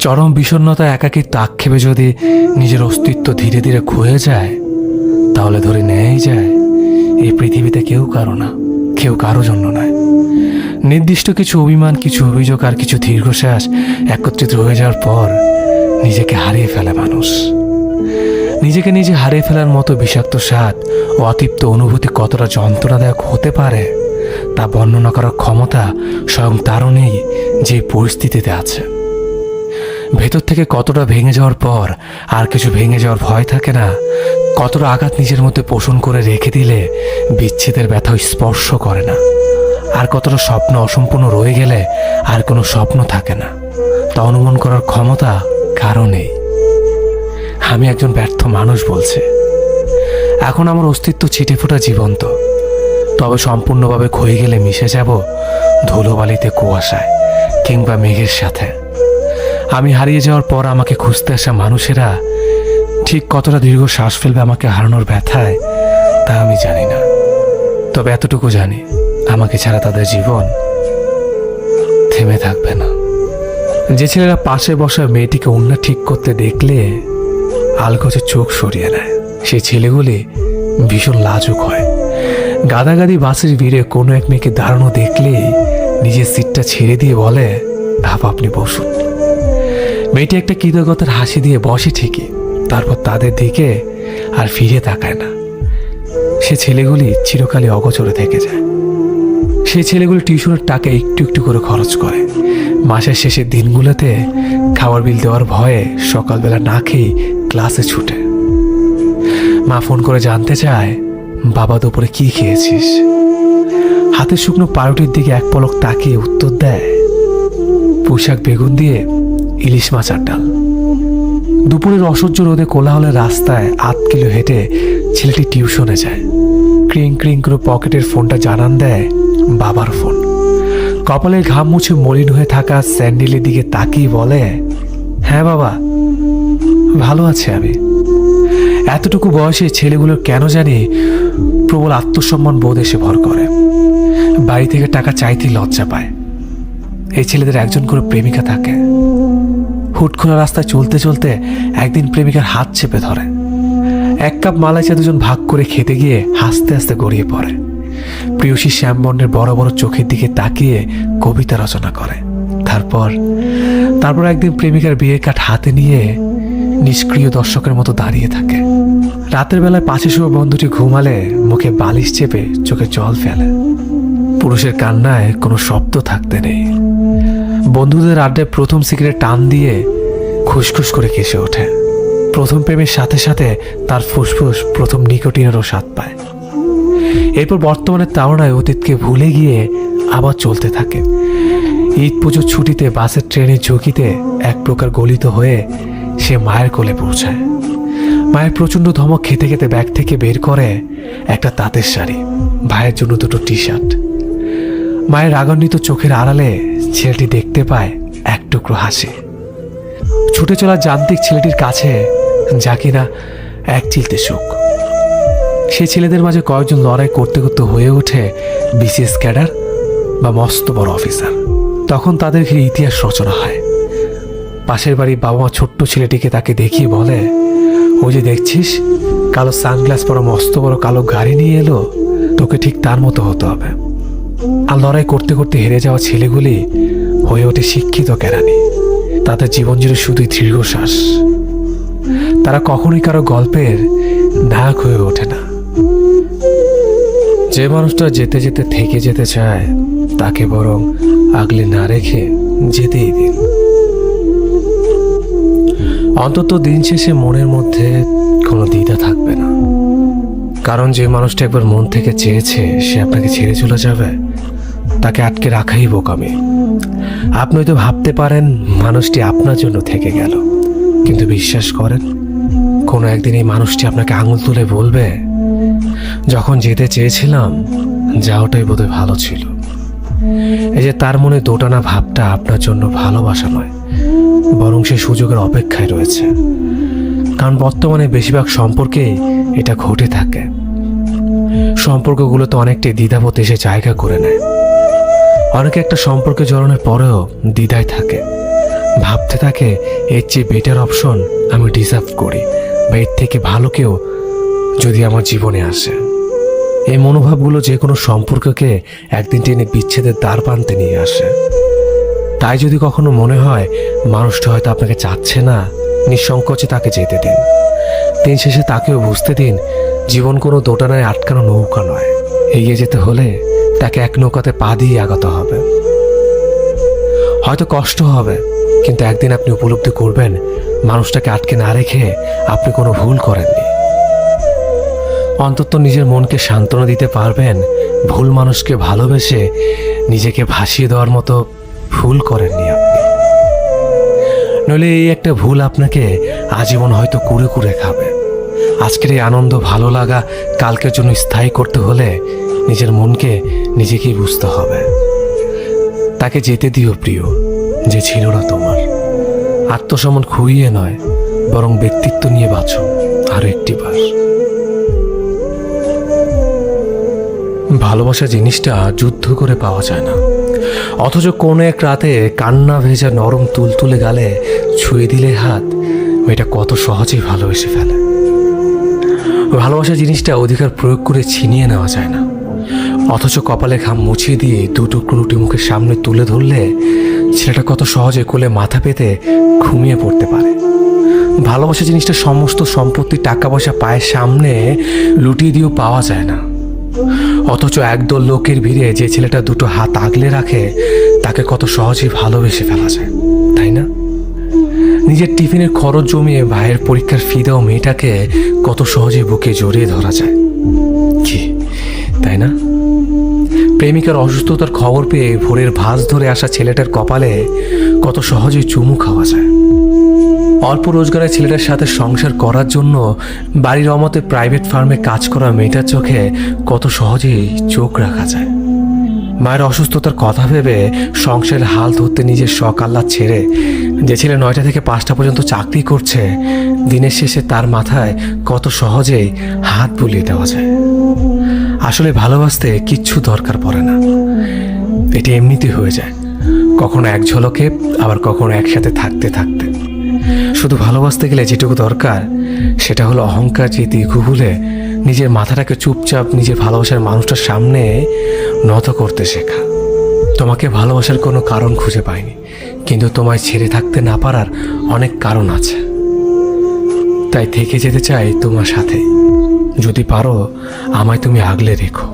চরম বিষণ্ণতা একাকিত্ব আক্ষেপে যদি নিজের অস্তিত্ব ধীরে ধীরে ক্ষয়ে যায়, তাহলে ধরে নেয়াই যায় এই পৃথিবীতে কেউ কারো না, কেউ কারো জন্য নয়। নির্দিষ্ট কিছু অভিমান, কিছু অভিযোগ আর কিছু দীর্ঘশ্বাস একত্রিত হয়ে যাওয়ার পর নিজেকে হারিয়ে ফেলে মানুষ। নিজেকে নিজে হারিয়ে ফেলার মতো বিষাক্ত স্বাদ ও অতৃপ্ত অনুভূতি কতটা যন্ত্রণাদায়ক হতে পারে তা বর্ণনা করার ক্ষমতা স্বয়ং তারও নেই যে পরিস্থিতিতে আছে। ভেতর থেকে কতটা ভেঙে যাওয়ার পর আর কিছু ভেঙে যাওয়ার ভয় থাকে না, কতটা আঘাত নিজের মধ্যে পোষণ করে রেখে দিলে বিচ্ছেদের ব্যথা স্পর্শ করে না, আর কতটা স্বপ্ন অসম্পূর্ণ রয়ে গেলে আর কোনো স্বপ্ন থাকে না, তা অনুমান করার ক্ষমতা কারও নেই। আমি একজন ব্যর্থ মানুষ বলছে। এখন আমার অস্তিত্ব ছিটেফোঁটা জীবন্ত, তবে সম্পূর্ণভাবে ক্ষয়ে গেলে মিশে যাব ধুলোবালিতে, কুয়াশায় কিংবা মেঘের সাথে। আমি হারিয়ে যাওয়ার পর আমাকে খুঁজতে আসা মানুষেরা ঠিক কতটা দীর্ঘ শ্বাস ফেলবে আমাকে হারানোর ব্যথায় তা আমি জানি না, তবে এতটুকু জানি আমাকে ছাড়া তাদের জীবন থেমে থাকবে না। যে ছেলেরা পাশে বসা মেয়েটিকে অন্য ঠিক করতে দেখলে আলগোছে চোখ সরিয়ে নেয়, সেই ছেলেগুলি ভীষণ লাজুক হয়। গাদাগাদি বাসের ভিড়ে কোনো এক মেয়েকে দাঁড়ানো দেখলেই নিজের সিটটা ছেড়ে দিয়ে বলে, আপনি বসুন। মেয়েটি একটা কৃতজ্ঞতার হাসি দিয়ে বসে ঠিকই, তারপর তাদের দিকে আর ফিরে তাকায় না। সে ছেলেগুলি চিরকালই অগোচরে থেকে যায়। সেই ছেলেগুলি টিউশনের টাকা একটু একটু করে খরচ করে। মাসের শেষের দিনগুলোতে খাবার বিল দেওয়ার ভয়ে সকালবেলা না খেয়ে ক্লাসে ছুটে। মা ফোন করে জানতে চায়, বাবা দুপুরে কি খেয়েছিস? হাতে শুকনো পাউরুটির দিকে এক পলক তাকিয়ে উত্তর দেয়, পুঁইশাক বেগুন দিয়ে ইলিশ মাছ আর ডাল। দুপুরের অসহ্য রোদে কোলাহলের রাস্তায় 8 কিলো হেঁটে ছেলেটি টিউশনে যায়। ক্রিং ক্রিং করে পকেটের ফোনটা জানান দেয় বাবার ফোন। কপালের ঘাম মুছে মলিন হয়ে থাকা স্যান্ডেলের দিকে তাকিয়ে বলে, হ্যাঁ বাবা, ভালো আছে আমি। এতটুকু বয়সে ছেলেগুলোর কেন জানি প্রবল আত্মসম্মান বোধ এসে ভর করে। বাড়ি থেকে টাকা চাইতেই লজ্জা পায়। এই ছেলেদের একজন করে প্রেমিকা থাকে। হুট খোলা রাস্তায় চলতে চলতে একদিন প্রেমিকার হাত চেপে ধরে। 1 কাপ মালাই চা দুজন ভাগ করে খেতে গিয়ে হাসতে হাসতে গড়িয়ে পড়ে। প্রিয়সী শ্যামবর্ণের বড় বড় চোখের দিকে তাকিয়ে কবিতা রচনা করে। তারপর একদিন প্রেমিকার বিয়ের কাঠ হাতে নিয়ে নিষ্ক্রিয় দর্শকের মতো দাঁড়িয়ে থাকে। রাতের বেলায় পাশে শুয়ে বন্ধুটি ঘুমালে মুখে বালিশ চেপে চোখে জল ফেলে। পুরুষের কান্নায় কোনো শব্দ থাকতে নেই। বন্ধুদের আড্ডায় প্রথম সিগারেট টান দিয়ে খুসখুস করে কেসে ওঠে। প্রথম প্রেমের সাথে সাথে তার ফুসফুস প্রথম নিকোটিনেরও স্বাদ পায়। এরপর বর্তমানের তাড়নায় অতীতকে ভুলে গিয়ে আবার চলতে থাকে। ঈদ পুজোর ছুটিতে বাসের ট্রেনের ঝুঁকিতে এক প্রকার গলিত হয়ে সে মায়ের কোলে পৌঁছায়। মায়ের প্রচণ্ড ধমক খেতে খেতে ব্যাগ থেকে বের করে একটা তাঁতের শাড়ি, ভাইয়ের জন্য 2টো টি-শার্ট। মায়ের রাগান্বিত চোখের আড়ালে ছেলেটি দেখতে পায় এক টুকরো হাসি। ছুটে চলা যান্ত্রিক ছেলেটির কাছে যা কিনা এক চিলতে সুখ। সেই ছেলেদের মাঝে কয়েকজন লড়াই করতে করতে হয়ে ওঠে বিসিএস ক্যাডার বা মস্ত বড় অফিসার। তখন তাদের ঘিরে ইতিহাস রচনা হয়। পাশের বাড়ির বাবা মা ছোট্ট ছেলেটিকে তাকে দেখিয়ে বলে, ওই যে দেখছিস কালো সানগ্লাস পরা মস্ত বড় কালো গাড়ি নিয়ে এলো, তোকে ঠিক তার মতো হতে হবে। আর লড়াই করতে করতে হেরে যাওয়া ছেলেগুলি হয়ে ওঠে শিক্ষিত কেরানি। তাদের জীবন জুড়ে শুধুই দীর্ঘশ্বাস। তারা কখনোই কারো গল্পের নায়ক হয়ে ওঠে না। যে মানুষটা যেতে যেতে থেকে যেতে চায় তাকে বরং আগলে না রেখে যেতেই দিন। অন্তত দিন শেষে মনের মধ্যে কোনো দ্বিধা থাকবে না, কারণ যে মানুষটা একবার মন থেকে চেয়েছে সে আপনাকে ছেড়ে চলে যাবে, তাকে আটকে রাখাই বোকামি। আপনি হয়তো ভাবতে পারেন মানুষটি আপনার জন্য থেকে গেল, কিন্তু বিশ্বাস করেন কোনো একদিন এই মানুষটি আপনাকে আঙুল তুলে বলবে, যখন যেতে চেয়েছিলাম যাওয়াটাই বোধহয় ভালো ছিল। এই যে তার মনে দোটানা ভাবটা আপনার জন্য ভালোবাসা নয়, বরং সে সুযোগের অপেক্ষায় রয়েছে। কারণ বর্তমানে বেশিরভাগ সম্পর্কেই এটা ঘটে থাকে। সম্পর্কগুলোতে অনেকটাই দ্বিধাবোধ এসে জায়গা করে নেয়। অনেকে একটা সম্পর্কে জড়ানোর পরেও দ্বিধায় থাকে, ভাবতে থাকে এর চেয়ে বেটার অপশন আমি ডিজার্ভ করি, বা এর থেকে ভালো কেউ যদি আমার জীবনে আসে। এই মনোভাবগুলো যে কোনো সম্পর্ককে একদিন টেনে বিচ্ছেদের দ্বার প্রান্তে নিয়ে আসে। তাই যদি কখনো মনে হয় মানুষটা হয়তো আপনাকে চাচ্ছে না, নিঃসংকোচে তাকে যেতে দিন। দিন শেষে তাকেও বুঝতে দিন জীবন কোনো দোটানায় আটকানো নৌকা নয়। এগিয়ে যেতে হলে তাকে এক নৌকাতে পা দিয়ে আগাতে হবে। হয়তো কষ্ট হবে, কিন্তু একদিন আপনি উপলব্ধি করবেন মানুষটাকে আটকে না রেখে আপনি কোনো ভুল করেননি। অন্তত নিজের মনকে সান্ত্বনা দিতে পারবেন ভুল মানুষকে ভালোবেসে নিজেকে ভাসিয়ে দেওয়ার মতো ভুল করেননি আপনি। নইলে এই একটা ভুল আপনাকে আজীবন হয়তো কুরে কুরে খাবে। আজকের এই আনন্দ ভালো লাগা কালকের জন্য স্থায়ী করতে হলে নিজের মনকে নিজেকেই বুঝতে হবে। তাকে যেতে দিও প্রিয়, যে ছিল না তোমার। আত্মসম্মান খুইয়ে নয়, বরং ব্যক্তিত্ব নিয়ে বাঁচো আরো একটি বার। ভালোবাসা জিনিসটা যুদ্ধ করে পাওয়া যায় না, অথচ কোনো এক রাতে কান্না ভেজা নরম তুলতুলে গালে ছুঁয়ে দিলে হাত, মেয়েটা কত সহজেই ভালোবেসে ফেলে। ভালোবাসা জিনিসটা অধিকার প্রয়োগ করে ছিনিয়ে নেওয়া যায় না, অথচ কপালে ঘাম মুছিয়ে দিয়ে দুটুকরো রুটি মুখের সামনে তুলে ধরলে ছেলেটা কত সহজে কোলে মাথা পেতে ঘুমিয়ে পড়তে পারে। ভালোবাসা জিনিসটা সমস্ত সম্পত্তি টাকা পয়সা পায়ের সামনে লুটিয়ে দিয়েও পাওয়া যায় না, অথচ একদল লোকের ভিড়ে যে ছেলেটা দুটো হাত আগলে রাখে তাকে কত সহজেই ভালোবেসে ফেলা যায়, তাই না? নিজের টিফিনের খরচ জমিয়ে ভাইয়ের পরীক্ষার ফি দেওয়া মেয়েটাকে কত সহজে বুকে জড়িয়ে ধরা যায়, কি তাই না? প্রেমিকার অসুস্থতার খবর পেয়ে ভোরের ভাঁজ ধরে আসা ছেলেটার কপালে কত সহজেই চুমু খাওয়া যায়। অল্প রোজগারের ছেলেটার সাথে সংসার করার জন্য বাড়ির অমতে প্রাইভেট ফার্মে কাজ করা মেয়েটার চোখে কত সহজেই চোখ রাখা যায়। মায়ের অসুস্থতার কথা ভেবে সংসারের হাল ধরতে নিজের শখ আহ্লাদ ছেড়ে যে ছেলে 9টা থেকে 5টা পর্যন্ত চাকরি করছে, দিনের শেষে তার মাথায় কত সহজেই হাত বুলিয়ে দেওয়া যায়। আসলে ভালোবাসতে কিচ্ছু দরকার পড়ে না, এটি এমনিতে হয়ে যায়, কখনো এক ঝলকে, আবার কখনো একসাথে থাকতে থাকতে। শুধু ভালোবাসতে গেলে যেটুকু দরকার সেটা হলো অহংকার জিতে ইগো ভুলে নিজের মাথাটাকে চুপচাপ নিজের ভালোবাসার মানুষটার সামনে নত করতে শেখা। তোমাকে ভালোবাসার কোনো কারণ খুঁজে পাইনি, কিন্তু তোমায় ছেড়ে থাকতে না পারার অনেক কারণ আছে। তাই থেকে যেতে চাই তোমার সাথে। যদি পারো আমায় তুমি আগলে রেখো।